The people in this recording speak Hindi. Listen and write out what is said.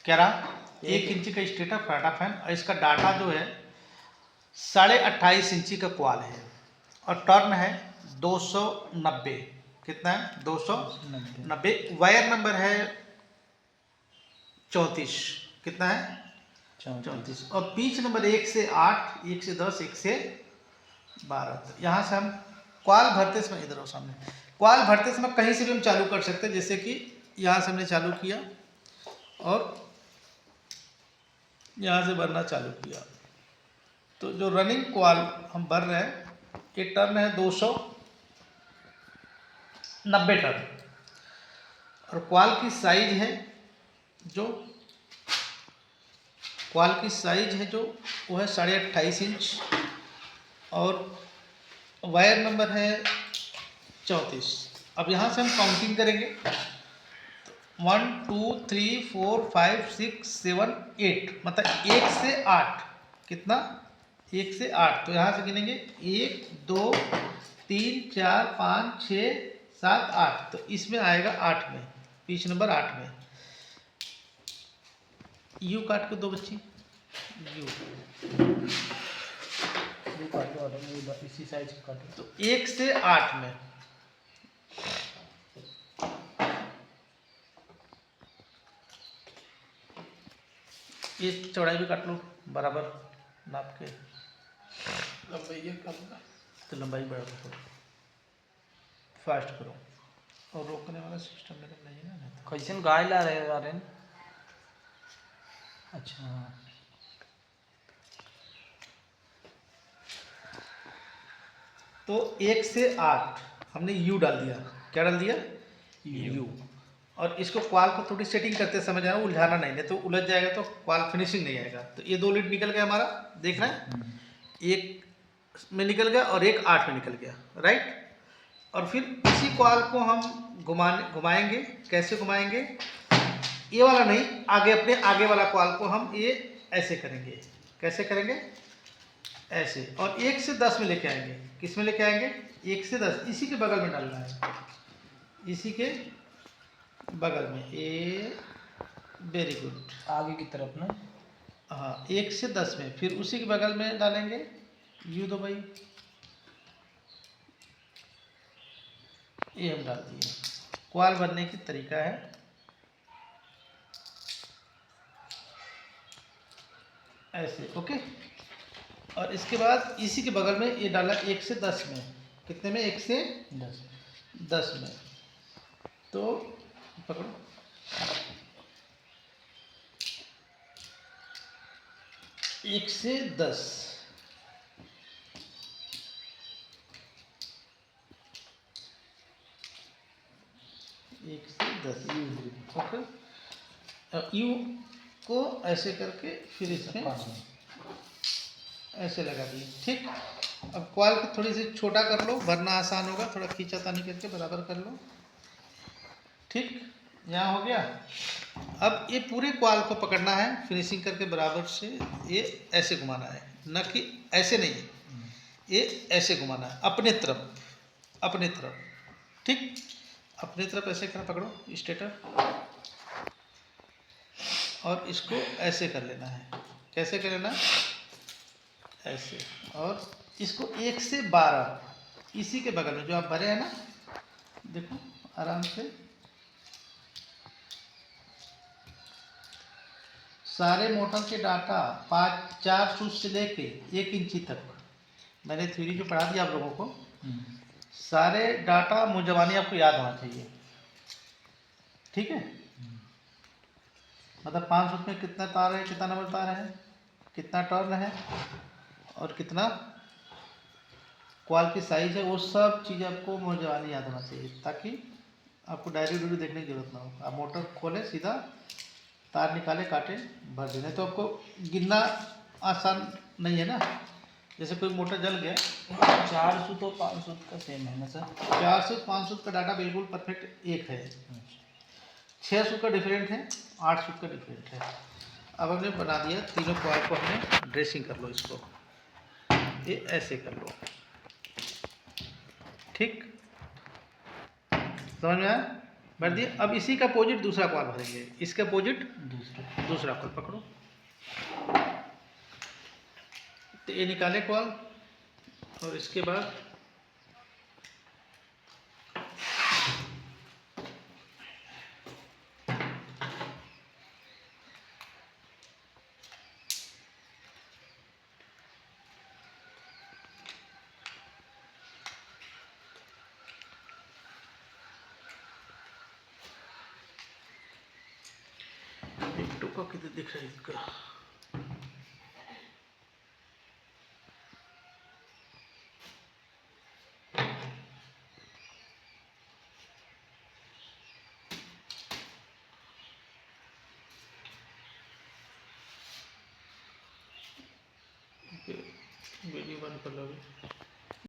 क्या रहा, 1 इंची का स्टेटर फ्राटा फैन और इसका डाटा जो है 28.5 इंची का क्वाल है और टर्न है 290। कितना है? 290। वायर नंबर है 34। कितना है? 34। और पिच नंबर 1 से 8, 1 से 10, 1 से 12। यहाँ से हम क्वाल भरते समय, इधर आओ सामने, क्वाल भरते समय कहीं से भी हम चालू कर सकते हैं। जैसे कि यहाँ से हमने चालू किया और यहाँ से भरना चालू किया, तो जो रनिंग क्वाल हम भर रहे हैं, ये टर्न है 290 टर्न और क्वाल की साइज है जो वो है 28.5 इंच और वायर नंबर है 34। अब यहाँ से हम काउंटिंग करेंगे, 1 2 3 4 5 6 7 8, मतलब 1 से 8। कितना? 1 से 8। तो यहाँ से गिनेंगे 1 2 3 4 5 6 7 8, तो इसमें आएगा 8 में, पिच नंबर 8 में। यू काट के दो बच्ची, यू इसी साइज का काटो। तो 1 से 8 में ये चौड़ाई भी काट लो बराबर नाप के। लंबाई कम का, तो लंबाई बढ़ा करो, फास्ट करो, और रोकने वाला सिस्टम में नहीं है ना। कैसे गाय ला रहे हैं? अच्छा, तो 1 से 8 हमने यू डाल दिया। क्या डाल दिया? यू। और इसको क्वाल को थोड़ी सेटिंग करते समय जाना, उलझाना नहीं तो उलझ जाएगा तो क्वाल फिनिशिंग नहीं आएगा। तो ये 2 लीड निकल गया हमारा, देख रहे हैं, 1 में निकल गया और 1 8 में निकल गया, राइट। और फिर इसी क्वाल को हम घुमाएंगे। कैसे घुमाएंगे? ये वाला नहीं, आगे अपने आगे वाला क्वाल को हम ये ऐसे करेंगे। कैसे करेंगे? ऐसे। और 1 से 10 में लेके आएंगे। किस में लेके आएंगे? 1 से 10, इसी के बगल में डालना है, इसी के बगल में। ए वेरी गुड, आगे की तरफ ना। हाँ, 1 से 10 में, फिर उसी के बगल में डालेंगे। यू दो भाई, ये हम डाल दिए। क्वाल बनने की तरीका है ऐसे, ओके। और इसके बाद इसी के बगल में ये डाला 1 से 10 में। कितने में? 1 से 10 में। तो पकड़ो, 1 से 10, ओके। यू को ऐसे करके फिर इसमें ऐसे लगा दिए, ठीक। अब क्वाल को थोड़ी सी छोटा कर लो, भरना आसान होगा, थोड़ा खींचातानी करके बराबर कर लो, ठीक। यहाँ हो गया। अब ये पूरे क्वाल को पकड़ना है, फिनिशिंग करके बराबर से ये ऐसे घुमाना है, न कि ऐसे नहीं, ये ऐसे घुमाना है अपने तरफ, ठीक। अपनी तरफ ऐसे करना, पकड़ो स्टेटर, और इसको ऐसे कर लेना है। कैसे कर लेना? ऐसे। और इसको 1 से 12 इसी के बगल में जो आप भरे हैं ना, देखो आराम से सारे मोटर के डाटा 4 सूच से लेके 1 इंची तक मैंने थ्योरी जो पढ़ा दिया आप लोगों को, सारे डाटा मुझजबानी आपको याद होना चाहिए, ठीक है। मतलब 5 सूच में कितना तार है, कितना नंबर तार है, कितना टर्न है और कितना क्वाल की साइज है, वो सब चीज़ आपको मुझजबानी याद होना चाहिए, ताकि आपको डायरी डूरी देखने की जरूरत ना हो। आप मोटर खोले, सीधा तार निकाले, काटे, भर देने। तो आपको गिनना आसान नहीं है ना। जैसे कोई मोटर जल गया, 4 सूत और 5 सूत का सेम है ना सर? 4 सूत 5 सूत का डाटा बिल्कुल परफेक्ट एक है। 6 सूत का डिफरेंट है, 8 सूत का डिफरेंट है। अब हमने बना दिया तीनों क्वाल को, हमने ड्रेसिंग कर लो इसको, ये ऐसे कर लो, ठीक। समझ में आया? भर दिए। अब इसी का अपोजिट दूसरा कॉल भरेंगे, इसका अपोजिट दूसरा दूसरा कॉल पकड़ो। तो ये निकाले कॉल और इसके बाद एक टोका किधर दिख रहा है इसका, वीडियो बंद कर लो।